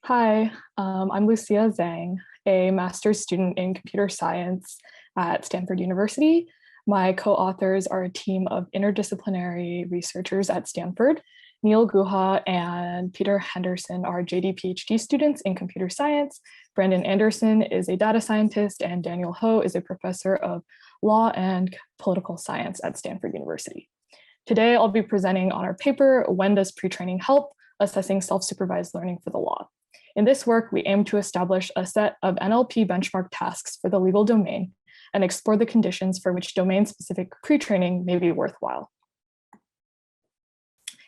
Hi, I'm Lucia Zheng, a master's student in computer science at Stanford University. My co-authors are a team of interdisciplinary researchers at Stanford. Neil Guha and Peter Henderson are JD PhD students in computer science. Brandon Anderson is a data scientist, and Daniel Ho is a professor of law and political science at Stanford University. Today, I'll be presenting on our paper, When Does Pre-Training Help? Assessing Self-Supervised Learning for the Law. In this work, we aim to establish a set of NLP benchmark tasks for the legal domain and explore the conditions for which domain-specific pre-training may be worthwhile.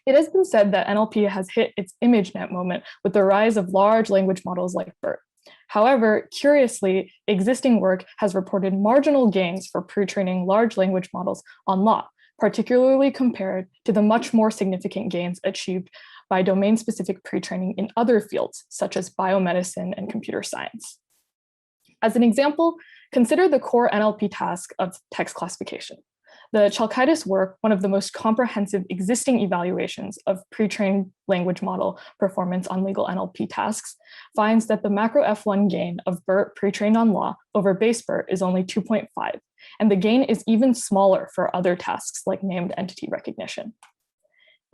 It has been said that NLP has hit its ImageNet moment with the rise of large language models like BERT. However, curiously, existing work has reported marginal gains for pre-training large language models on law, particularly compared to the much more significant gains achieved by domain-specific pre-training in other fields, such as biomedicine and computer science. As an example, consider the core NLP task of text classification. The Chalkaitis work, one of the most comprehensive existing evaluations of pre-trained language model performance on legal NLP tasks, finds that the macro F1 gain of BERT pre-trained on law over base BERT is only 2.5, and the gain is even smaller for other tasks like named entity recognition.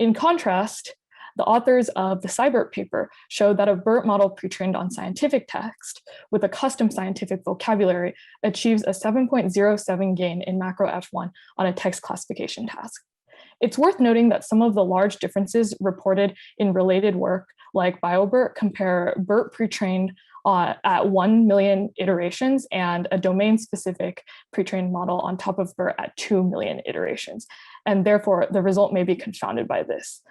In contrast, the authors of the SciBERT paper showed that a BERT model pre-trained on scientific text with a custom scientific vocabulary achieves a 7.07 gain in macro F1 on a text classification task. It's worth noting that some of the large differences reported in related work like BioBERT compare BERT pre-trained at 1 million iterations and a domain-specific pre-trained model on top of BERT at 2 million iterations. And therefore, the result may be confounded by this.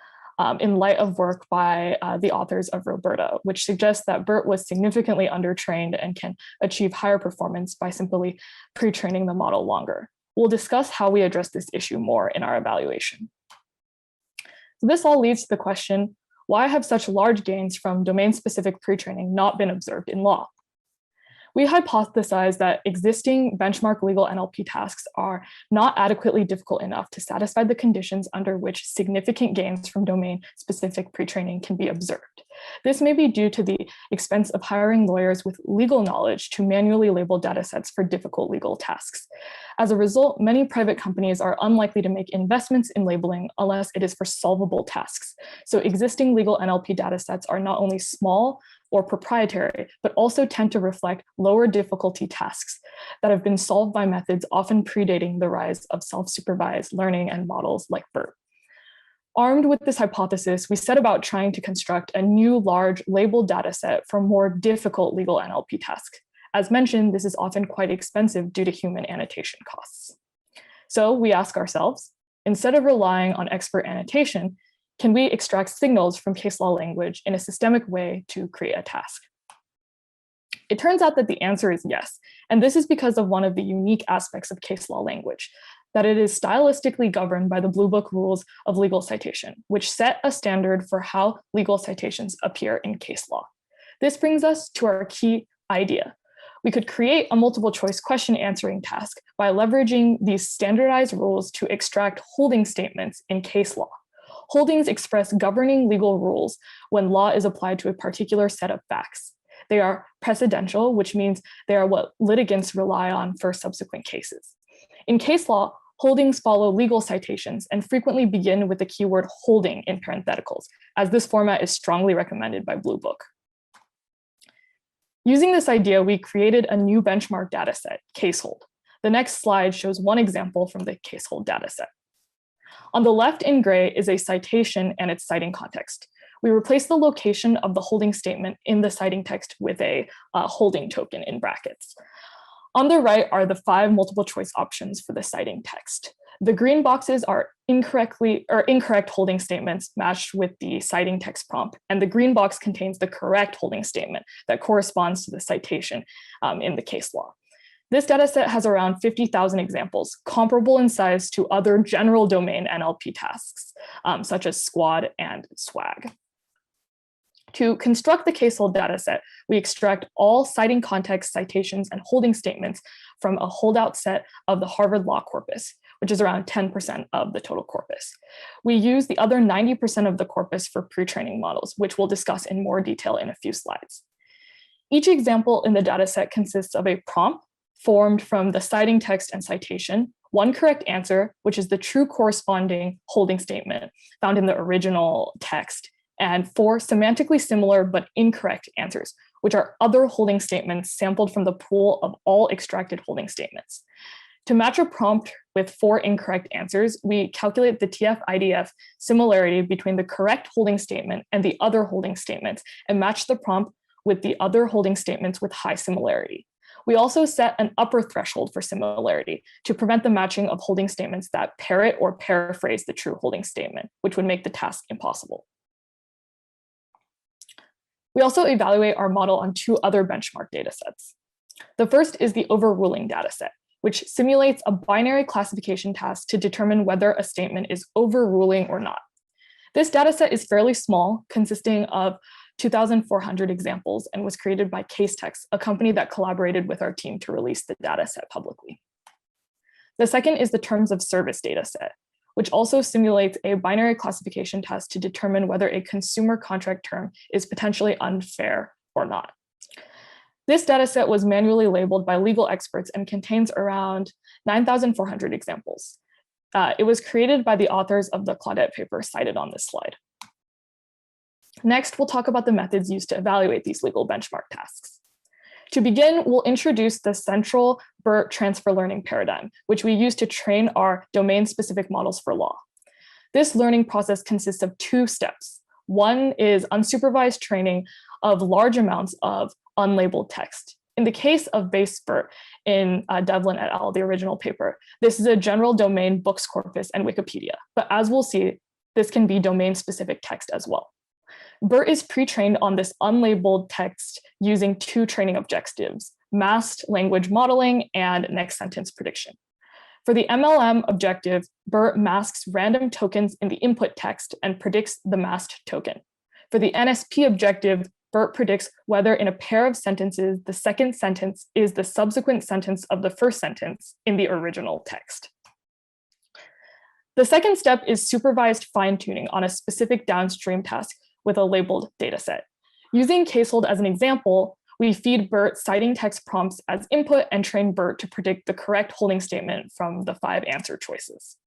In light of work by the authors of Roberta, which suggests that BERT was significantly undertrained and can achieve higher performance by simply pre-training the model longer. We'll discuss how we address this issue more in our evaluation. So this all leads to the question, why have such large gains from domain-specific pre-training not been observed in law? We hypothesize that existing benchmark legal NLP tasks are not adequately difficult enough to satisfy the conditions under which significant gains from domain-specific pre-training can be observed. This may be due to the expense of hiring lawyers with legal knowledge to manually label datasets for difficult legal tasks. As a result, many private companies are unlikely to make investments in labeling unless it is for solvable tasks. So existing legal NLP datasets are not only small or proprietary, but also tend to reflect lower difficulty tasks that have been solved by methods often predating the rise of self-supervised learning and models like BERT. Armed with this hypothesis, we set about trying to construct a new large labeled dataset for more difficult legal NLP tasks. As mentioned, this is often quite expensive due to human annotation costs. So we ask ourselves, instead of relying on expert annotation, can we extract signals from case law language in a systemic way to create a task? It turns out that the answer is yes, and this is because of one of the unique aspects of case law language, that it is stylistically governed by the Blue Book rules of legal citation, which set a standard for how legal citations appear in case law. This brings us to our key idea. We could create a multiple choice question answering task by leveraging these standardized rules to extract holding statements in case law. Holdings express governing legal rules when law is applied to a particular set of facts. They are precedential, which means they are what litigants rely on for subsequent cases. In case law, holdings follow legal citations and frequently begin with the keyword holding in parentheticals, as this format is strongly recommended by Blue Book. Using this idea, we created a new benchmark dataset, CaseHOLD. The next slide shows one example from the CaseHOLD dataset. On the left in gray is a citation and its citing context. We replace the location of the holding statement in the citing text with a holding token in brackets. On the right are the 5 multiple choice options for the citing text. The green boxes are incorrect holding statements matched with the citing text prompt, and the green box contains the correct holding statement that corresponds to the citation in the case law. This dataset has around 50,000 examples, comparable in size to other general domain NLP tasks, such as SQUAD and SWAG. To construct the CaseHOLD dataset, we extract all citing context, citations, and holding statements from a holdout set of the Harvard Law Corpus, which is around 10% of the total corpus. We use the other 90% of the corpus for pre-training models, which we'll discuss in more detail in a few slides. Each example in the dataset consists of a prompt formed from the citing text and citation, one correct answer, which is the true corresponding holding statement found in the original text, and 4 semantically similar but incorrect answers, which are other holding statements sampled from the pool of all extracted holding statements. To match a prompt with 4 incorrect answers, we calculate the TF-IDF similarity between the correct holding statement and the other holding statements and match the prompt with the other holding statements with high similarity. We also set an upper threshold for similarity to prevent the matching of holding statements that parrot or paraphrase the true holding statement, which would make the task impossible. We also evaluate our model on 2 other benchmark datasets. The first is the overruling dataset, which simulates a binary classification task to determine whether a statement is overruling or not. This dataset is fairly small, consisting of 2,400 examples, and was created by CaseText, a company that collaborated with our team to release the dataset publicly. The second is the terms of service dataset, which also simulates a binary classification test to determine whether a consumer contract term is potentially unfair or not. This dataset was manually labeled by legal experts and contains around 9,400 examples. It was created by the authors of the Claudette paper cited on this slide. Next, we'll talk about the methods used to evaluate these legal benchmark tasks. To begin, we'll introduce the central BERT transfer learning paradigm, which we use to train our domain-specific models for law. This learning process consists of 2 steps. One is unsupervised training of large amounts of unlabeled text. In the case of base BERT in Devlin et al., the original paper, this is a general domain books corpus and Wikipedia. But as we'll see, this can be domain-specific text as well. BERT is pre-trained on this unlabeled text using 2 training objectives, masked language modeling and next sentence prediction. For the MLM objective, BERT masks random tokens in the input text and predicts the masked token. For the NSP objective, BERT predicts whether in a pair of sentences, the second sentence is the subsequent sentence of the first sentence in the original text. The second step is supervised fine-tuning on a specific downstream task with a labeled dataset. Using CaseHOLD as an example, we feed BERT citing text prompts as input and train BERT to predict the correct holding statement from the 5 answer choices.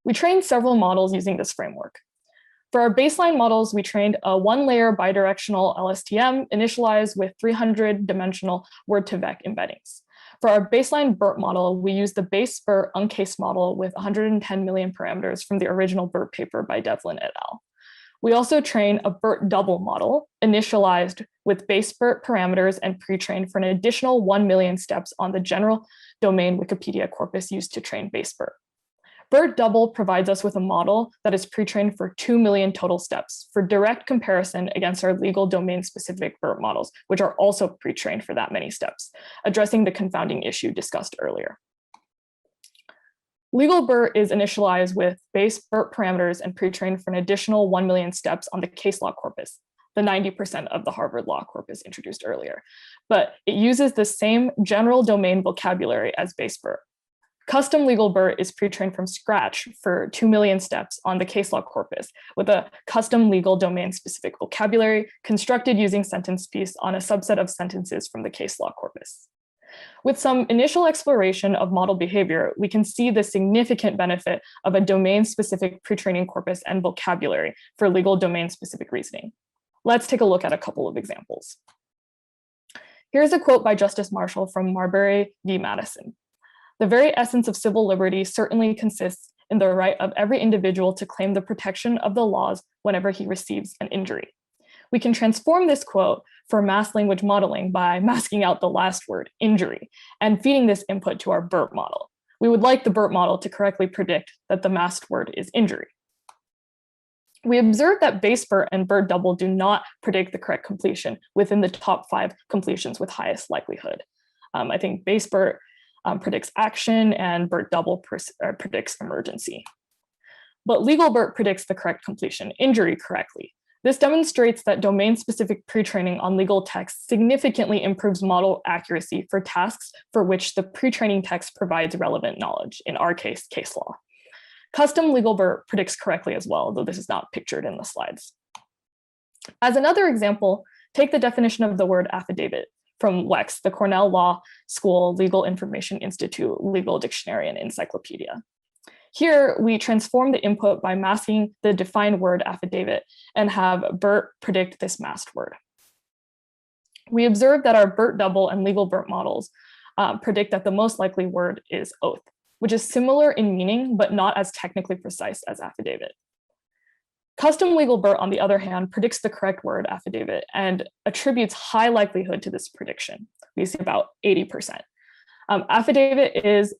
We trained several models using this framework. For our baseline models, we trained a 1-layer bidirectional LSTM initialized with 300-dimensional word-to-vec embeddings. For our baseline BERT model, we used the base BERT uncased model with 110 million parameters from the original BERT paper by Devlin et al. We also train a BERT double model initialized with base BERT parameters and pre-trained for an additional 1 million steps on the general domain Wikipedia corpus used to train base BERT. BERT double provides us with a model that is pre-trained for 2 million total steps for direct comparison against our legal domain-specific BERT models, which are also pre-trained for that many steps, addressing the confounding issue discussed earlier. Legal BERT is initialized with base BERT parameters and pre-trained for an additional 1 million steps on the case law corpus, the 90% of the Harvard Law corpus introduced earlier. But it uses the same general domain vocabulary as base BERT. Custom legal BERT is pre-trained from scratch for 2 million steps on the case law corpus with a custom legal domain-specific vocabulary constructed using sentence piece on a subset of sentences from the case law corpus. With some initial exploration of model behavior, we can see the significant benefit of a domain-specific pre-training corpus and vocabulary for legal domain-specific reasoning. Let's take a look at a couple of examples. Here's a quote by Justice Marshall from Marbury v. Madison. "The very essence of civil liberty certainly consists in the right of every individual to claim the protection of the laws whenever he receives an injury." We can transform this quote for masked language modeling by masking out the last word, injury, and feeding this input to our BERT model. We would like the BERT model to correctly predict that the masked word is injury. We observe that base BERT and BERT double do not predict the correct completion within the top 5 completions with highest likelihood. I think base BERT predicts action and BERT double predicts emergency. But legal BERT predicts the correct completion, injury, correctly. This demonstrates that domain-specific pre-training on legal text significantly improves model accuracy for tasks for which the pre-training text provides relevant knowledge, in our case, case law. Custom legal BERT predicts correctly as well, though this is not pictured in the slides. As another example, take the definition of the word affidavit from LEX, the Cornell Law School Legal Information Institute Legal Dictionary and Encyclopedia. Here, we transform the input by masking the defined word affidavit and have BERT predict this masked word. We observe that our BERT double and legal BERT models predict that the most likely word is oath, which is similar in meaning, but not as technically precise as affidavit. Custom legal BERT, on the other hand, predicts the correct word affidavit and attributes high likelihood to this prediction. We see about 80%. Affidavit is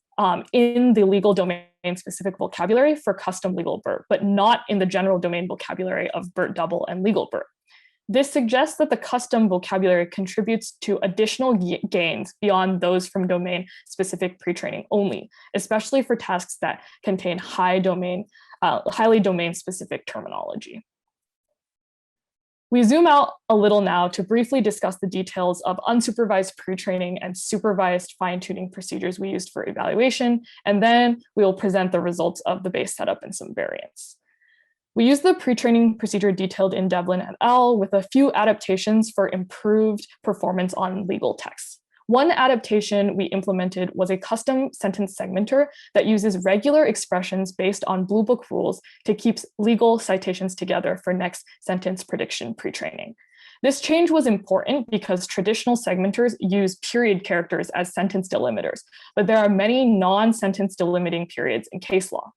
in the legal domain-specific vocabulary for custom legal BERT, but not in the general domain vocabulary of BERT double and legal BERT. This suggests that the custom vocabulary contributes to additional gains beyond those from domain-specific pre-training only, especially for tasks that contain highly domain-specific terminology. We zoom out a little now to briefly discuss the details of unsupervised pre-training and supervised fine-tuning procedures we used for evaluation, and then we will present the results of the base setup and some variants. We use the pre-training procedure detailed in Devlin et al. With a few adaptations for improved performance on legal texts. One adaptation we implemented was a custom sentence segmenter that uses regular expressions based on Blue Book rules to keep legal citations together for next sentence prediction pre-training. This change was important because traditional segmenters use period characters as sentence delimiters, but there are many non-sentence delimiting periods in case law.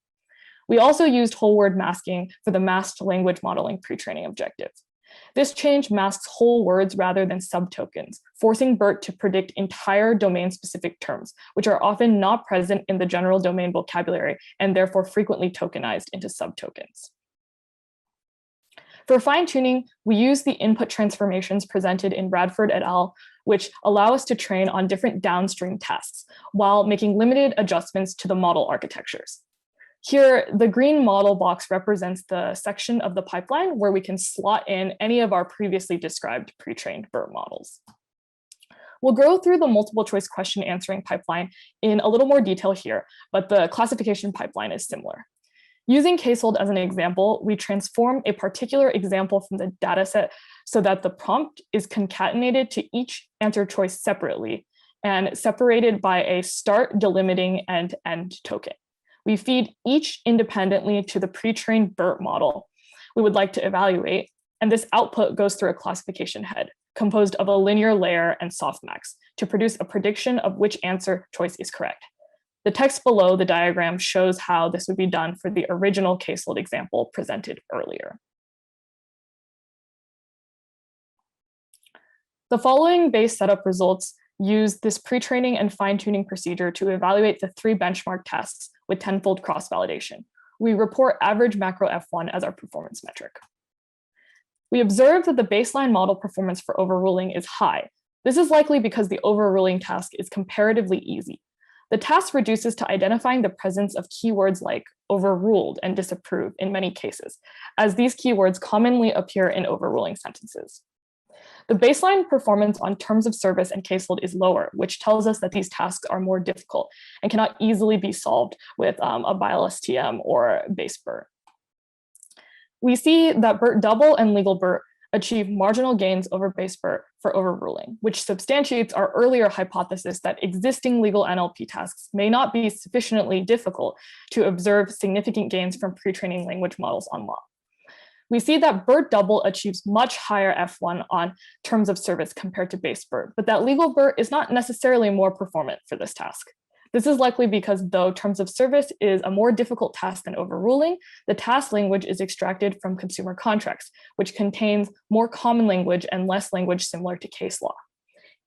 We also used whole word masking for the masked language modeling pre-training objective. This change masks whole words rather than subtokens, forcing BERT to predict entire domain-specific terms, which are often not present in the general domain vocabulary and therefore frequently tokenized into subtokens. For fine-tuning, we use the input transformations presented in Radford et al., which allow us to train on different downstream tasks while making limited adjustments to the model architectures. Here, the green model box represents the section of the pipeline where we can slot in any of our previously described pre-trained BERT models. We'll go through the multiple choice question answering pipeline in a little more detail here, but the classification pipeline is similar. Using CaseHOLD as an example, we transform a particular example from the dataset so that the prompt is concatenated to each answer choice separately and separated by a start, delimiting, and end token. We feed each independently to the pre-trained BERT model we would like to evaluate, and this output goes through a classification head composed of a linear layer and softmax to produce a prediction of which answer choice is correct. The text below the diagram shows how this would be done for the original CaseHOLD example presented earlier. The following base setup results use this pre-training and fine-tuning procedure to evaluate the 3 benchmark tasks with tenfold cross-validation. We report average macro F1 as our performance metric. We observe that the baseline model performance for overruling is high. This is likely because the overruling task is comparatively easy. The task reduces to identifying the presence of keywords like overruled and disapprove in many cases, as these keywords commonly appear in overruling sentences. The baseline performance on terms of service and CaseHOLD is lower, which tells us that these tasks are more difficult and cannot easily be solved with a BILE-STM or base BERT. We see that BERT double and legal BERT achieve marginal gains over base BERT for overruling, which substantiates our earlier hypothesis that existing legal NLP tasks may not be sufficiently difficult to observe significant gains from pre-training language models on law. We see that BERT double achieves much higher F1 on terms of service compared to base BERT, but that legal BERT is not necessarily more performant for this task. This is likely because though terms of service is a more difficult task than overruling, the task language is extracted from consumer contracts, which contains more common language and less language similar to case law.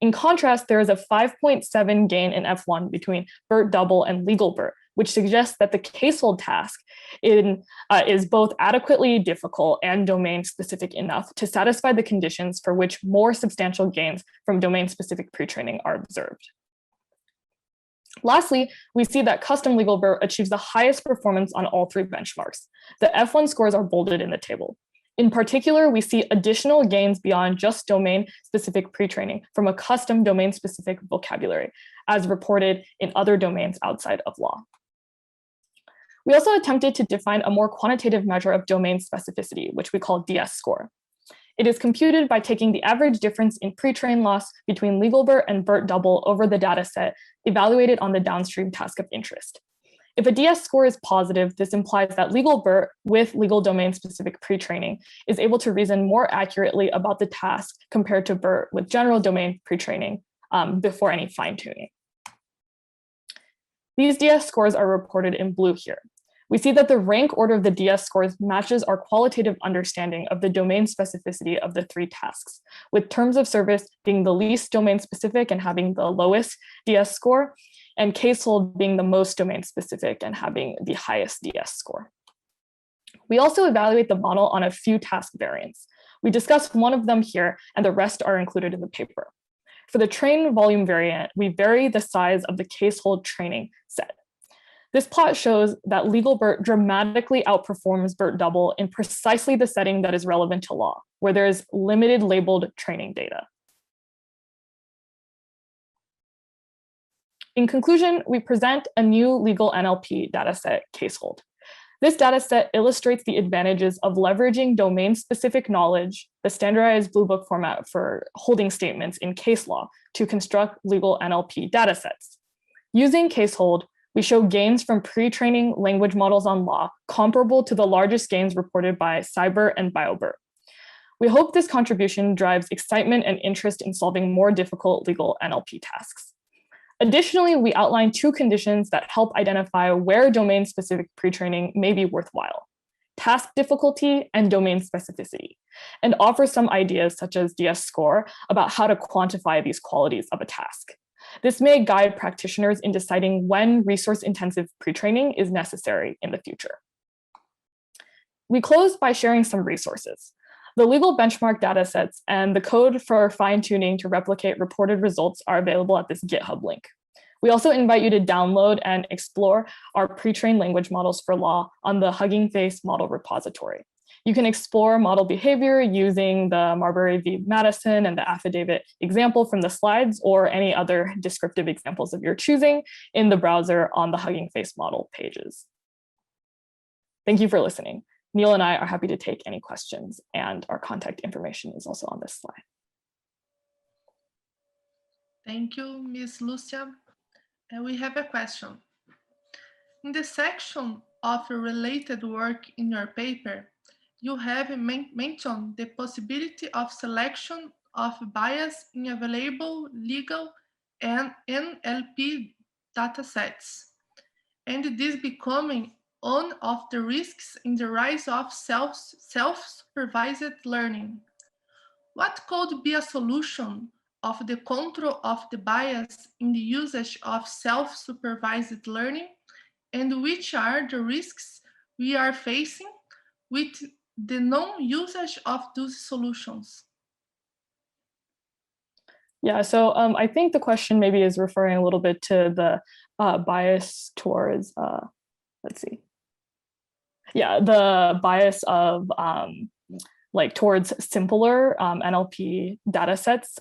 In contrast, there is a 5.7 gain in F1 between BERT double and legal BERT, which suggests that the CaseHOLD task is both adequately difficult and domain-specific enough to satisfy the conditions for which more substantial gains from domain-specific pre-training are observed. Lastly, we see that custom legal BERT achieves the highest performance on all 3 benchmarks. The F1 scores are bolded in the table. In particular, we see additional gains beyond just domain-specific pre-training from a custom domain-specific vocabulary, as reported in other domains outside of law. We also attempted to define a more quantitative measure of domain specificity, which we call DS score. It is computed by taking the average difference in pre-train loss between legal BERT and BERT double over the dataset evaluated on the downstream task of interest. If a DS score is positive, this implies that legal BERT with legal domain-specific pre-training is able to reason more accurately about the task compared to BERT with general domain pre-training before any fine-tuning. These DS scores are reported in blue here. We see that the rank order of the DS scores matches our qualitative understanding of the domain specificity of the three tasks, with terms of service being the least domain specific and having the lowest DS score, and CaseHOLD being the most domain specific and having the highest DS score. We also evaluate the model on a few task variants. We discussed one of them here, and the rest are included in the paper. For the train volume variant, we vary the size of the CaseHOLD training set. This plot shows that legal BERT dramatically outperforms BERT double in precisely the setting that is relevant to law, where there is limited labeled training data. In conclusion, we present a new legal NLP dataset, CaseHOLD. This dataset illustrates the advantages of leveraging domain-specific knowledge, the standardized Blue Book format for holding statements in case law, to construct legal NLP datasets. Using CaseHOLD, we show gains from pre-training language models on law comparable to the largest gains reported by CyBERT and BioBERT. We hope this contribution drives excitement and interest in solving more difficult legal NLP tasks. Additionally, we outline two conditions that help identify where domain-specific pre-training may be worthwhile: task difficulty and domain specificity, and offer some ideas such as DS score about how to quantify these qualities of a task. This may guide practitioners in deciding when resource-intensive pre-training is necessary in the future. We close by sharing some resources. The legal benchmark datasets and the code for fine-tuning to replicate reported results are available at this GitHub link. We also invite you to download and explore our pre-trained language models for law on the Hugging Face model repository. You can explore model behavior using the Marbury v. Madison and the affidavit example from the slides, or any other descriptive examples of your choosing in the browser on the Hugging Face model pages. Thank you for listening. Neil and I are happy to take any questions, and our contact information is also on this slide. Thank you, Ms. Lucia. And we have a question. In the section of related work in your paper, you have mentioned the possibility of selection of bias in available legal and NLP datasets, and this becoming one of the risks in the rise of self-supervised learning. What could be a solution of the control of the bias in the usage of self-supervised learning, and which are the risks we are facing with the non-usage of those solutions? Yeah, so I think the question maybe is referring a little bit to the bias towards, let's see. Yeah, the bias of like towards simpler NLP datasets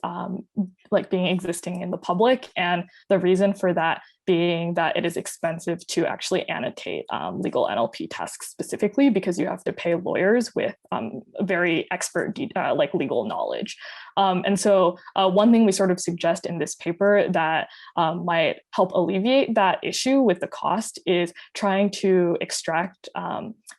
like being existing in the public, and the reason for that being that it is expensive to actually annotate legal NLP tasks specifically, because you have to pay lawyers with very expert like legal knowledge. And so one thing we sort of suggest in this paper that might help alleviate that issue with the cost is trying to extract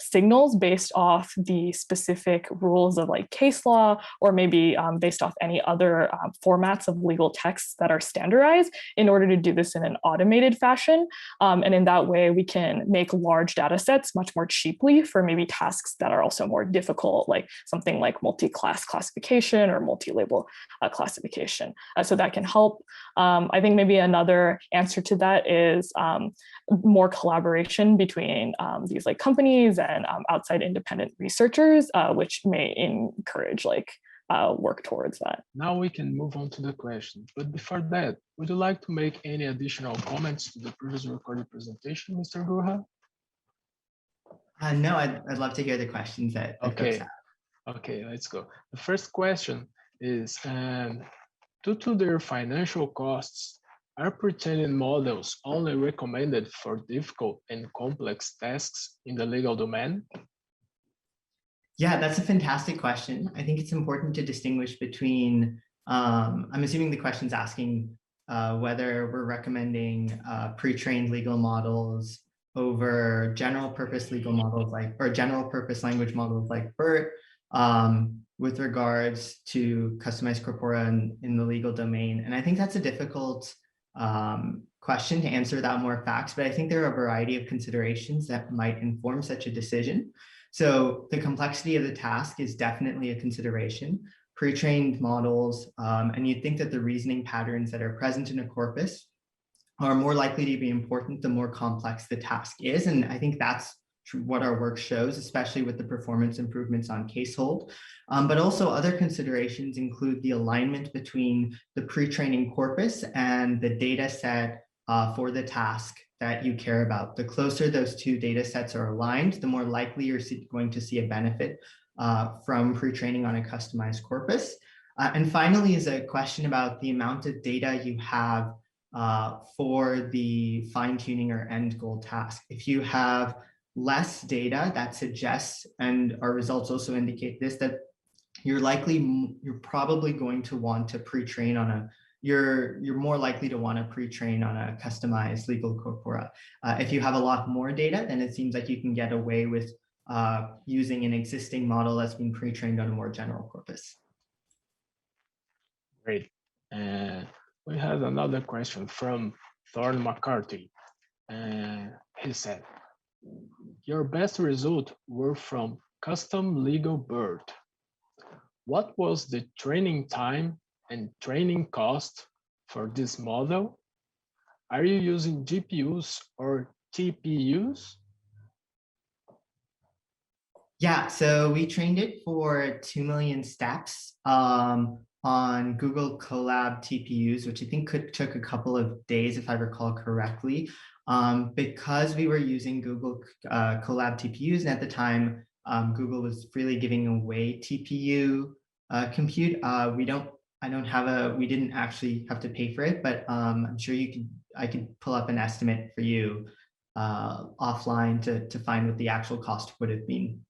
signals based off the specific rules of like case law, or maybe based off any other formats of legal texts that are standardized, in order to do this in an automated fashion. And in that way, we can make large data sets much more cheaply for maybe tasks that are also more difficult, like something like multi-class classification or multi-label classification. So that can help. I think maybe another answer to that is more collaboration between these like companies and outside independent researchers, which may encourage like work towards that. Now we can move on to the question. But before that, would you like to make any additional comments to the previous recorded presentation, Mr. Guha? No, I'd love to hear the questions that folks have. Okay, let's go. The first question is, due to their financial costs, are pre-trained models only recommended for difficult and complex tasks in the legal domain? Yeah, that's a fantastic question. I think it's important to distinguish between, I'm assuming the question's asking whether we're recommending pre-trained legal models over general purpose legal models or general purpose language models like BERT with regards to customized corpora in the legal domain. And I think that's a difficult question to answer without more facts, but I think there are a variety of considerations that might inform such a decision. So the complexity of the task is definitely a consideration. Pre-trained models, and you'd think that the reasoning patterns that are present in a corpus are more likely to be important the more complex the task is. And I think that's what our work shows, especially with the performance improvements on CaseHOLD. But also other considerations include the alignment between the pre-training corpus and the data set for the task that you care about. The closer those two data sets are aligned, the more likely you're going to see a benefit from pre-training on a customized corpus. And finally is a question about the amount of data you have for the fine-tuning or end goal task. If you have less data, that suggests, and our results also indicate this, that you're probably going to want to pre-train on a you're more likely to want to pre-train on a customized legal corpora. If you have a lot more data, then it seems like you can get away with using an existing model that's been pre-trained on a more general corpus. Great. We have another question from Thorne McCarthy. He said, your best result were from custom legal BERT. What was the training time and training cost for this model? Are you using GPUs or TPUs? Yeah, so we trained it for 2 million steps on Google Colab TPUs, which I think took a couple of days, if I recall correctly. Because we were using Google Colab TPUs, and at the time, Google was freely giving away TPU compute. We didn't actually have to pay for it, but I'm sure I could pull up an estimate for you offline to find what the actual cost would have been.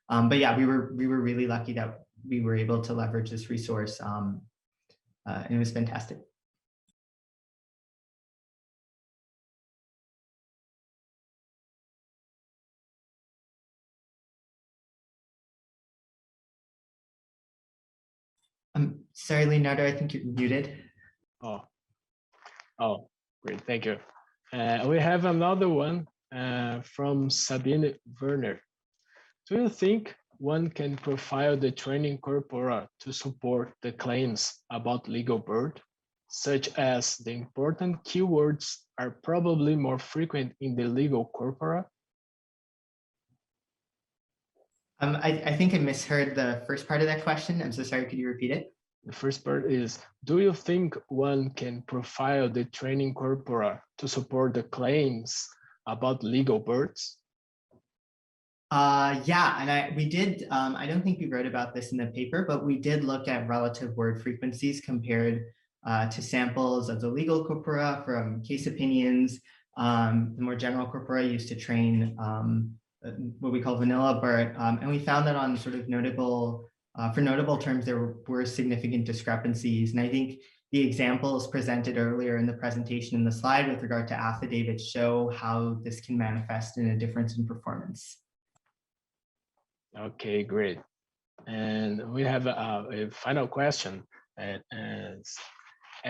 But yeah, we were really lucky that we were able to leverage this resource, and it was fantastic. I'm sorry, Leonardo, I think you're muted. Oh, great, thank you. We have another one from Sabine Werner. Do you think one can profile the training corpora to support the claims about legal BERT, such as the important keywords are probably more frequent in the legal corpora? I think I misheard the first part of that question. I'm so sorry, could you repeat it? The first part is, do you think one can profile the training corpora to support the claims about legal BERTs? Yeah, and we did, I don't think we wrote about this in the paper, but we did look at relative word frequencies compared to samples of the legal corpora from case opinions. The more general corpora used to train what we call vanilla BERT, and we found that on sort of for notable terms, there were significant discrepancies. And I think the examples presented earlier in the presentation in the slide with regard to affidavits show how this can manifest in a difference in performance. Okay, great. And we have a final question. At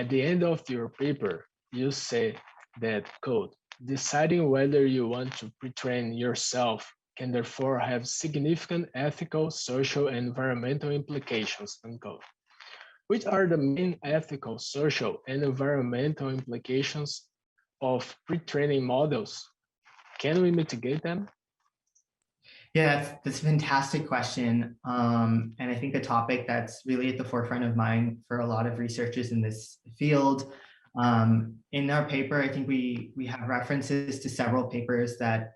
the end of your paper, you say that code, deciding whether you want to pre-train yourself can therefore have significant ethical, social, and environmental implications, unquote. Which are the main ethical, social, and environmental implications of pre-training models? Can we mitigate them? Yeah, that's a fantastic question. And I think a topic that's really at the forefront of mind for a lot of researchers in this field. In our paper, I think we have references to several papers that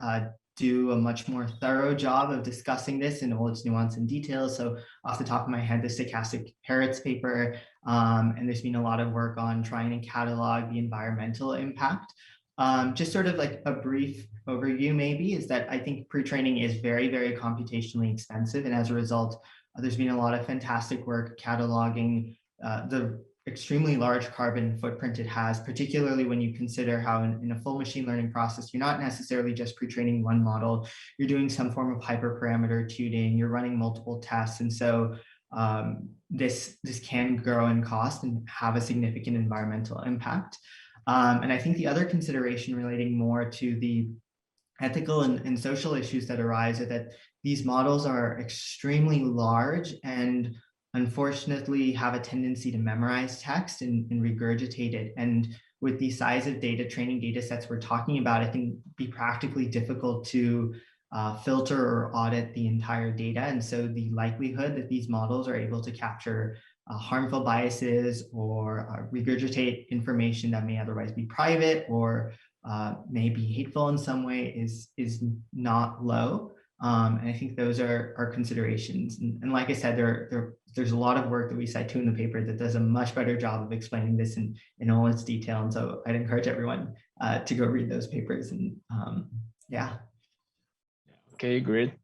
do a much more thorough job of discussing this in all its nuance and details. So off the top of my head, the stochastic parrots paper, and there's been a lot of work on trying to catalog the environmental impact. Just sort of like a brief overview maybe is that I think pre-training is very, very computationally expensive. And as a result, there's been a lot of fantastic work cataloging the extremely large carbon footprint it has, particularly when you consider how in a full machine learning process, you're not necessarily just pre-training one model, you're doing some form of hyperparameter tuning, you're running multiple tests. And so this can grow in cost and have a significant environmental impact. And I think the other consideration relating more to the ethical and social issues that arise are that these models are extremely large and unfortunately have a tendency to memorize text and regurgitate it. And with the size of training data sets we're talking about, it can be practically difficult to filter or audit the entire data. And so the likelihood that these models are able to capture harmful biases or regurgitate information that may otherwise be private or may be hateful in some way is not low. And I think those are considerations. And like I said, there's a lot of work that we cite to in the paper that does a much better job of explaining this in all its detail. And so I'd encourage everyone to go read those papers. And yeah. Okay, great.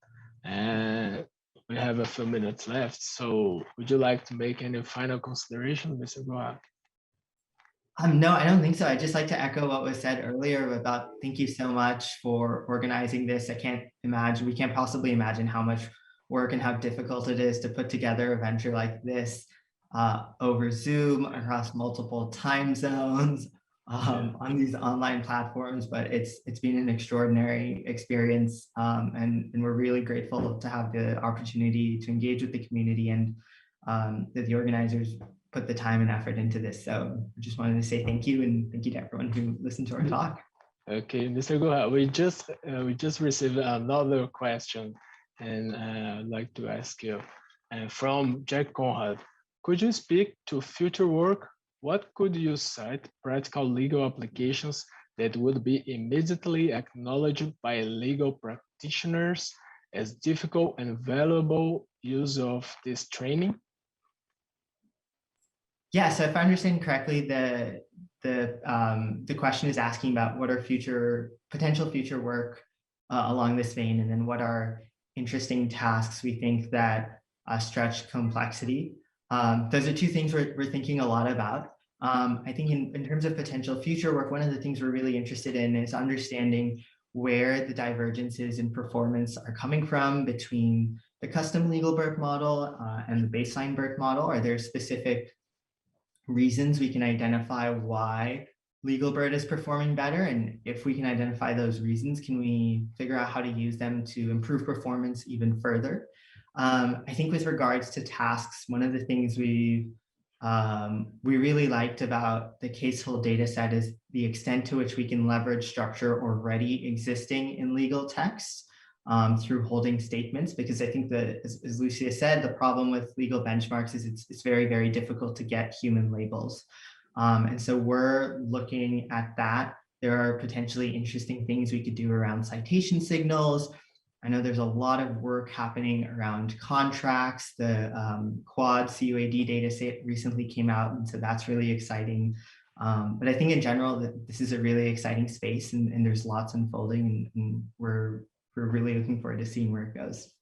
And we have a few minutes left. So would you like to make any final consideration, Mr. Goa? No, I don't think so. I'd just like to echo what was said earlier about thank you so much for organizing this. We can't possibly imagine how much work and how difficult it is to put together a venture like this over Zoom across multiple time zones on these online platforms. But it's been an extraordinary experience, and we're really grateful to have the opportunity to engage with the community and that the organizers put the time and effort into this. So I just wanted to say thank you, and thank you to everyone who listened to our talk. Okay, Mr. Goha, we just received another question, and I'd like to ask you from Jack Conrad. Could you speak to future work? What could you cite practical legal applications that would be immediately acknowledged by legal practitioners as difficult and valuable use of this training? Yeah, so if I understand correctly, the question is asking about what are potential future work along this vein, and then what are interesting tasks we think that stretch complexity. Those are two things we're thinking a lot about. I think in terms of potential future work, one of the things we're really interested in is understanding where the divergences in performance are coming from between the custom legal BERT model and the baseline BERT model. Are there specific reasons we can identify why legal BERT is performing better? And if we can identify those reasons, can we figure out how to use them to improve performance even further? I think with regards to tasks, one of the things we really liked about the CaseHOLD dataset is the extent to which we can leverage structure already existing in legal texts through holding statements, because I think that, as Lucia said, the problem with legal benchmarks is it's very, very difficult to get human labels. And so we're looking at that. There are potentially interesting things we could do around citation signals. I know there's a lot of work happening around contracts. The Quad CUAD dataset recently came out, and so that's really exciting. But I think in general, this is a really exciting space, and there's lots unfolding, and we're really looking forward to seeing where it goes.